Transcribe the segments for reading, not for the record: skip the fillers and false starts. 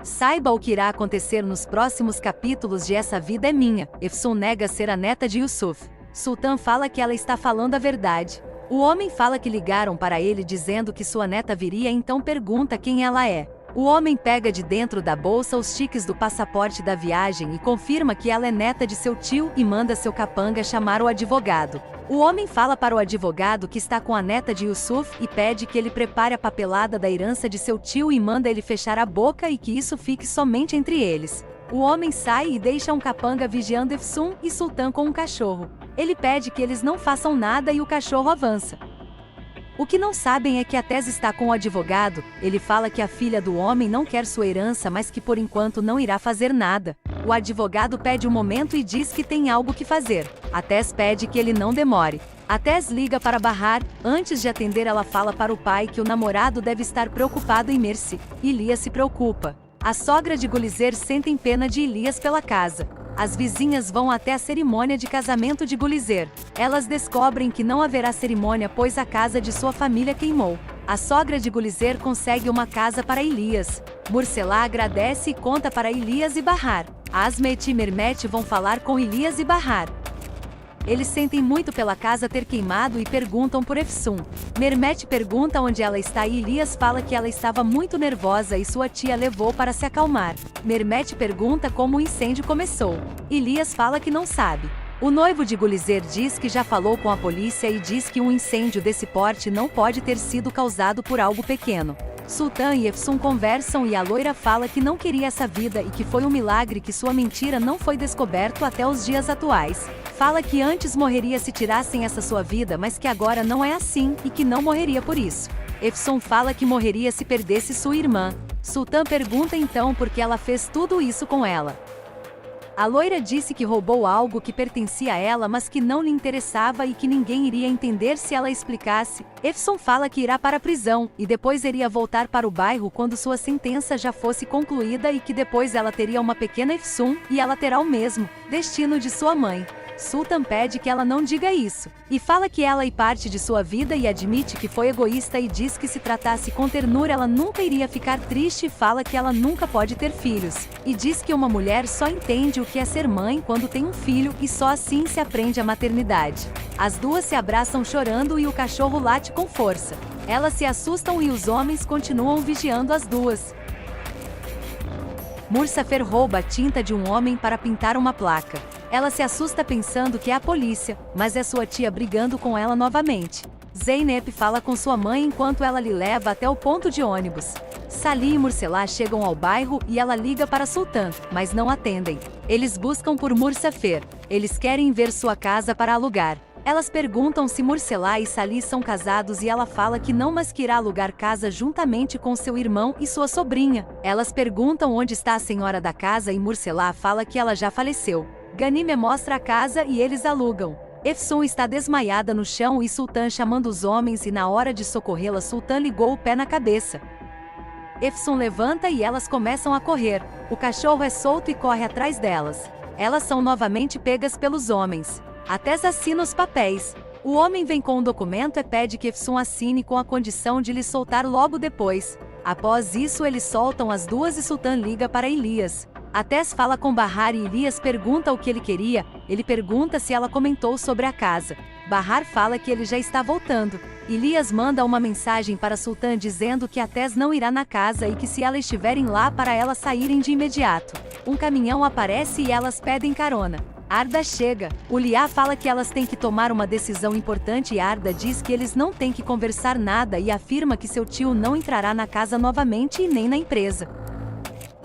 Saiba o que irá acontecer nos próximos capítulos de Essa Vida é Minha. Efsun nega ser a neta de Yusuf. Sultan fala que ela está falando a verdade. O homem fala que ligaram para ele dizendo que sua neta viria, então pergunta quem ela é. O homem pega de dentro da bolsa os tiques do passaporte da viagem e confirma que ela é neta de seu tio e manda seu capanga chamar o advogado. O homem fala para o advogado que está com a neta de Yusuf e pede que ele prepare a papelada da herança de seu tio e manda ele fechar a boca e que isso fique somente entre eles. O homem sai e deixa um capanga vigiando Efsun e Sultan com um cachorro. Ele pede que eles não façam nada e o cachorro avança. O que não sabem é que Atés está com o advogado. Ele fala que a filha do homem não quer sua herança, mas que por enquanto não irá fazer nada. O advogado pede um momento e diz que tem algo que fazer. Atés pede que ele não demore. Atés liga para Bahar. Antes de atender, ela fala para o pai que o namorado deve estar preocupado em Mercy. Elias se preocupa. A sogra de Gulizer sente pena de Elias pela casa. As vizinhas vão até a cerimônia de casamento de Gulizer. Elas descobrem que não haverá cerimônia pois a casa de sua família queimou. A sogra de Gulizer consegue uma casa para Elias. Murselá agradece e conta para Elias e Bahar. Asmet e Mermet vão falar com Elias e Bahar. Eles sentem muito pela casa ter queimado e perguntam por Efsun. Mermet pergunta onde ela está e Elias fala que ela estava muito nervosa e sua tia levou para se acalmar. Mermet pergunta como o incêndio começou. Elias fala que não sabe. O noivo de Gulizer diz que já falou com a polícia e diz que um incêndio desse porte não pode ter sido causado por algo pequeno. Sultan e Efsun conversam e a loira fala que não queria essa vida e que foi um milagre que sua mentira não foi descoberto até os dias atuais. Fala que antes morreria se tirassem essa sua vida, mas que agora não é assim e que não morreria por isso. Efsun fala que morreria se perdesse sua irmã. Sultan pergunta então por que ela fez tudo isso com ela. A loira disse que roubou algo que pertencia a ela, mas que não lhe interessava e que ninguém iria entender se ela explicasse. Efsun fala que irá para a prisão, e depois iria voltar para o bairro quando sua sentença já fosse concluída e que depois ela teria uma pequena Efsun, e ela terá o mesmo destino de sua mãe. Sultan pede que ela não diga isso, e fala que ela é parte de sua vida e admite que foi egoísta e diz que se tratasse com ternura ela nunca iria ficar triste e fala que ela nunca pode ter filhos, e diz que uma mulher só entende o que é ser mãe quando tem um filho e só assim se aprende a maternidade. As duas se abraçam chorando e o cachorro late com força. Elas se assustam e os homens continuam vigiando as duas. Mursafer rouba a tinta de um homem para pintar uma placa. Ela se assusta pensando que é a polícia, mas é sua tia brigando com ela novamente. Zeynep fala com sua mãe enquanto ela lhe leva até o ponto de ônibus. Salih e Murselá chegam ao bairro e ela liga para Sultan, mas não atendem. Eles buscam por Mursafer. Eles querem ver sua casa para alugar. Elas perguntam se Murselá e Salih são casados e ela fala que não, mas que irá alugar casa juntamente com seu irmão e sua sobrinha. Elas perguntam onde está a senhora da casa e Murselá fala que ela já faleceu. Ghanime mostra a casa e eles alugam. Efsun está desmaiada no chão e Sultan chamando os homens e na hora de socorrê-la Sultan ligou o pé na cabeça. Efsun levanta e elas começam a correr. O cachorro é solto e corre atrás delas. Elas são novamente pegas pelos homens. Atés assina os papéis. O homem vem com um documento e pede que Efsun assine com a condição de lhe soltar logo depois. Após isso eles soltam as duas e Sultan liga para Elias. Atés fala com Bahar e Elias pergunta o que ele queria. Ele pergunta se ela comentou sobre a casa. Bahar fala que ele já está voltando. Elias manda uma mensagem para Sultan dizendo que Atés não irá na casa e que se elas estiverem lá para elas saírem de imediato. Um caminhão aparece e elas pedem carona. Arda chega. Uliá fala que elas têm que tomar uma decisão importante e Arda diz que eles não têm que conversar nada e afirma que seu tio não entrará na casa novamente e nem na empresa.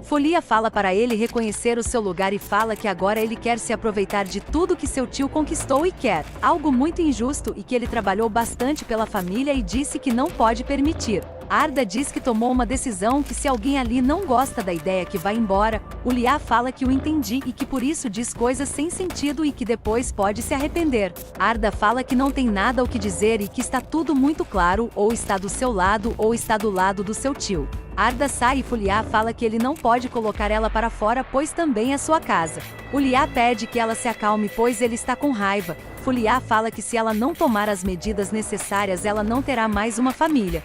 Folia fala para ele reconhecer o seu lugar e fala que agora ele quer se aproveitar de tudo que seu tio conquistou e quer algo muito injusto e que ele trabalhou bastante pela família e disse que não pode permitir. Arda diz que tomou uma decisão que se alguém ali não gosta da ideia que vai embora. Uliá fala que o entendi e que por isso diz coisas sem sentido e que depois pode se arrepender. Arda fala que não tem nada o que dizer e que está tudo muito claro, ou está do seu lado ou está do lado do seu tio. Arda sai e Fuliá fala que ele não pode colocar ela para fora pois também é sua casa. Uliá pede que ela se acalme pois ele está com raiva. Fuliá fala que se ela não tomar as medidas necessárias ela não terá mais uma família.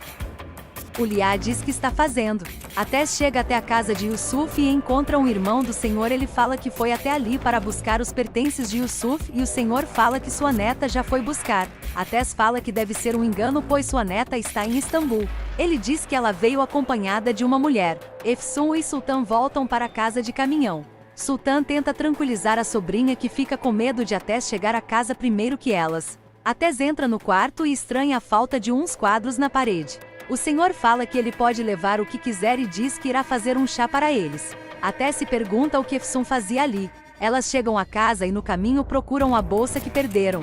Uliá diz que está fazendo. Atés chega até a casa de Yusuf e encontra um irmão do Senhor. Ele fala que foi até ali para buscar os pertences de Yusuf e o Senhor fala que sua neta já foi buscar. Atés fala que deve ser um engano pois sua neta está em Istambul. Ele diz que ela veio acompanhada de uma mulher. Efsun e Sultan voltam para a casa de caminhão. Sultan tenta tranquilizar a sobrinha que fica com medo de Atés chegar à casa primeiro que elas. Atés entra no quarto e estranha a falta de uns quadros na parede. O Senhor fala que ele pode levar o que quiser e diz que irá fazer um chá para eles. Atés se pergunta o que Efsun fazia ali. Elas chegam à casa e no caminho procuram a bolsa que perderam,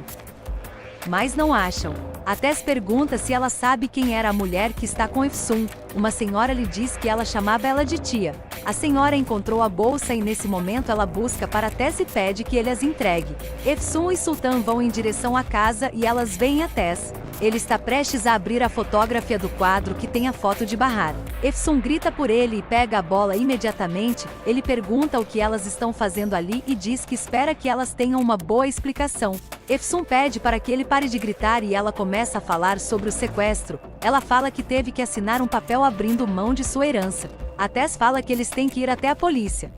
mas não acham. Atés pergunta se ela sabe quem era a mulher que está com Efsun. Uma senhora lhe diz que ela chamava ela de tia. A senhora encontrou a bolsa e nesse momento ela busca para Atés e pede que ele as entregue. Efsun e Sultan vão em direção à casa e elas veem Atés. Ele está prestes a abrir a fotografia do quadro que tem a foto de Bahar. Efsun grita por ele e pega a bola imediatamente. Ele pergunta o que elas estão fazendo ali e diz que espera que elas tenham uma boa explicação. Efsun pede para que ele pare de gritar e ela começa a falar sobre o sequestro. Ela fala que teve que assinar um papel abrindo mão de sua herança. Atés fala que eles têm que ir até a polícia.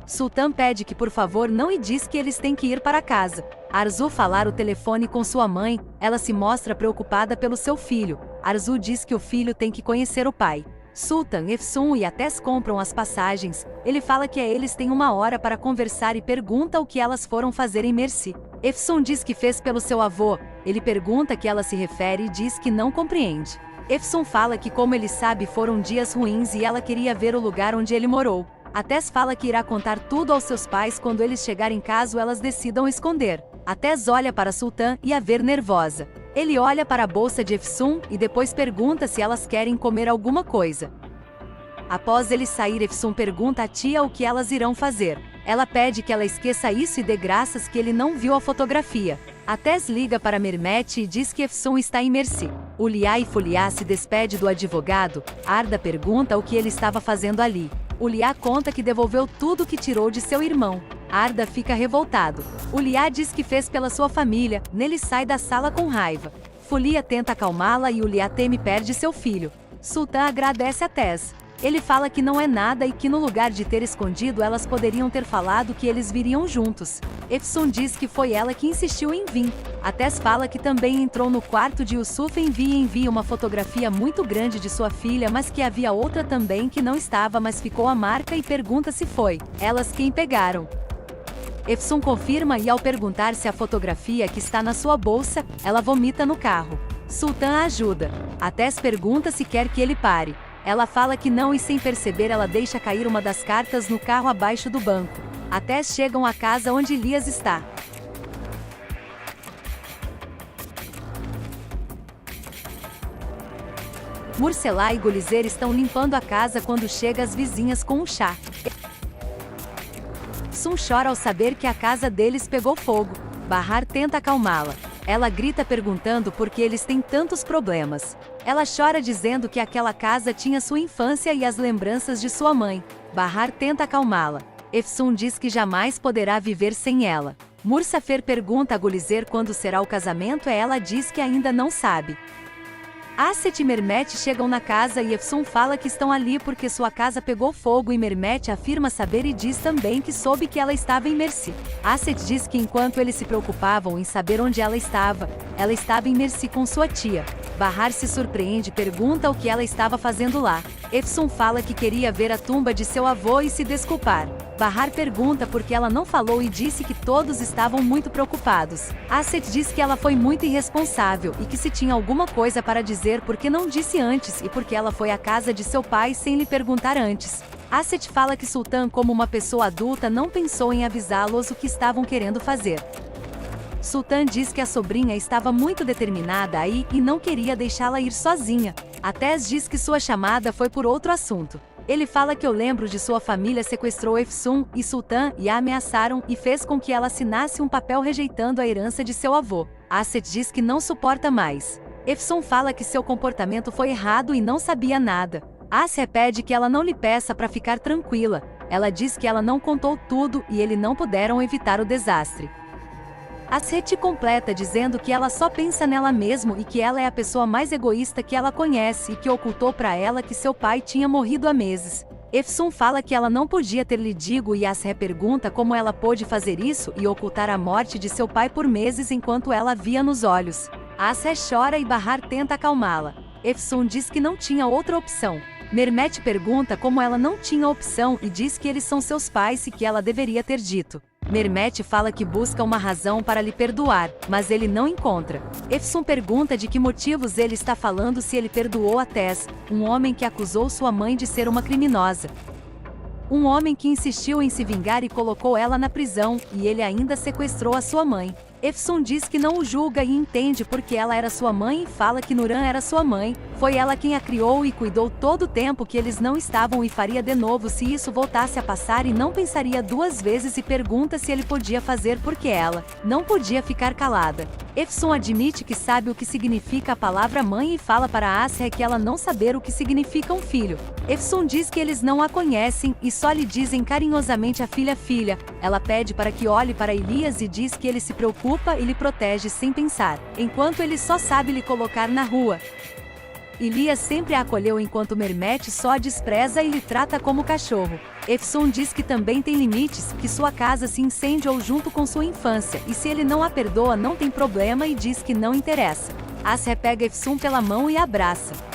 Sultan pede que por favor não e diz que eles têm que ir para casa. Arzu falar o telefone com sua mãe, ela se mostra preocupada pelo seu filho. Arzu diz que o filho tem que conhecer o pai. Sultan, Efsun e Atés compram as passagens. Ele fala que eles têm 1 hora para conversar e pergunta o que elas foram fazer em Mersi. Efsun diz que fez pelo seu avô. Ele pergunta que ela se refere e diz que não compreende. Efsun fala que como ele sabe foram dias ruins e ela queria ver o lugar onde ele morou. Atés fala que irá contar tudo aos seus pais quando eles chegarem caso elas decidam esconder. Atés olha para Sultan e a ver nervosa. Ele olha para a bolsa de Efsun e depois pergunta se elas querem comer alguma coisa. Após ele sair, Efsun pergunta à tia o que elas irão fazer. Ela pede que ela esqueça isso e dê graças que ele não viu a fotografia. Atés liga para Mermet e diz que Efsun está em Mersi. Uliá e Fuliá se despede do advogado. Arda pergunta o que ele estava fazendo ali. Uliá conta que devolveu tudo que tirou de seu irmão. Arda fica revoltado. Uliá diz que fez pela sua família. Nele sai da sala com raiva. Fulia tenta acalmá-la e Uliá teme perde seu filho. Sultan agradece a Atés. Ele fala que não é nada e que no lugar de ter escondido elas poderiam ter falado que eles viriam juntos. Efsun diz que foi ela que insistiu em vir. Atés fala que também entrou no quarto de Yusuf e envia uma fotografia muito grande de sua filha, mas que havia outra também que não estava, mas ficou a marca e pergunta se foi elas quem pegaram. Efsun confirma e ao perguntar se a fotografia que está na sua bolsa, ela vomita no carro. Sultan ajuda. Atés pergunta se quer que ele pare. Ela fala que não e sem perceber ela deixa cair uma das cartas no carro abaixo do banco. Até chegam à casa onde Elias está. Murselá e Golizer estão limpando a casa quando chega as vizinhas com um chá. Sun chora ao saber que a casa deles pegou fogo. Bahar tenta acalmá-la. Ela grita perguntando por que eles têm tantos problemas. Ela chora dizendo que aquela casa tinha sua infância e as lembranças de sua mãe. Bahar tenta acalmá-la. Efsun diz que jamais poderá viver sem ela. Mursafer pergunta a Golizer quando será o casamento e ela diz que ainda não sabe. Aset e Mermet chegam na casa e Efsun fala que estão ali porque sua casa pegou fogo e Mermet afirma saber e diz também que soube que ela estava em Mersi. Aset diz que enquanto eles se preocupavam em saber onde ela estava em Mersi com sua tia. Bahar se surpreende e pergunta o que ela estava fazendo lá. Efsun fala que queria ver a tumba de seu avô e se desculpar. Bahar pergunta por que ela não falou e disse que todos estavam muito preocupados. Aset diz que ela foi muito irresponsável e que se tinha alguma coisa para dizer porque não disse antes e porque ela foi à casa de seu pai sem lhe perguntar antes. Aset fala que Sultan, como uma pessoa adulta, não pensou em avisá-los o que estavam querendo fazer. Sultan diz que a sobrinha estava muito determinada a ir e não queria deixá-la ir sozinha. Atés diz que sua chamada foi por outro assunto. Ele fala que o lembro de sua família sequestrou Efsun e Sultan e a ameaçaram e fez com que ela assinasse um papel rejeitando a herança de seu avô. Aset diz que não suporta mais. Efsun fala que seu comportamento foi errado e não sabia nada. Aset pede que ela não lhe peça para ficar tranquila. Ela diz que ela não contou tudo e eles não puderam evitar o desastre. Asret completa dizendo que ela só pensa nela mesmo e que ela é a pessoa mais egoísta que ela conhece e que ocultou para ela que seu pai tinha morrido há meses. Efsun fala que ela não podia ter lhe digo e Asre pergunta como ela pôde fazer isso e ocultar a morte de seu pai por meses enquanto ela via nos olhos. Asre chora e Bahar tenta acalmá-la. Efsun diz que não tinha outra opção. Mermet pergunta como ela não tinha opção e diz que eles são seus pais e que ela deveria ter dito. Mermet fala que busca uma razão para lhe perdoar, mas ele não encontra. Efsun pergunta de que motivos ele está falando se ele perdoou a Tess, um homem que acusou sua mãe de ser uma criminosa. Um homem que insistiu em se vingar e colocou ela na prisão, e ele ainda sequestrou a sua mãe. Efsun diz que não o julga e entende porque ela era sua mãe e fala que Nuran era sua mãe, foi ela quem a criou e cuidou todo o tempo que eles não estavam e faria de novo se isso voltasse a passar e não pensaria duas vezes e pergunta se ele podia fazer porque ela não podia ficar calada. Efsun admite que sabe o que significa a palavra mãe e fala para Asre que ela não saber o que significa um filho. Efsun diz que eles não a conhecem e só lhe dizem carinhosamente a filha. Ela pede para que olhe para Elias e diz que ele se preocupa e lhe protege sem pensar, enquanto ele só sabe lhe colocar na rua. Elias sempre a acolheu enquanto Mermet só a despreza e lhe trata como cachorro. Efsun diz que também tem limites, que sua casa se incendiou junto com sua infância, e se ele não a perdoa não tem problema e diz que não interessa. Asre pega Efsun pela mão e abraça.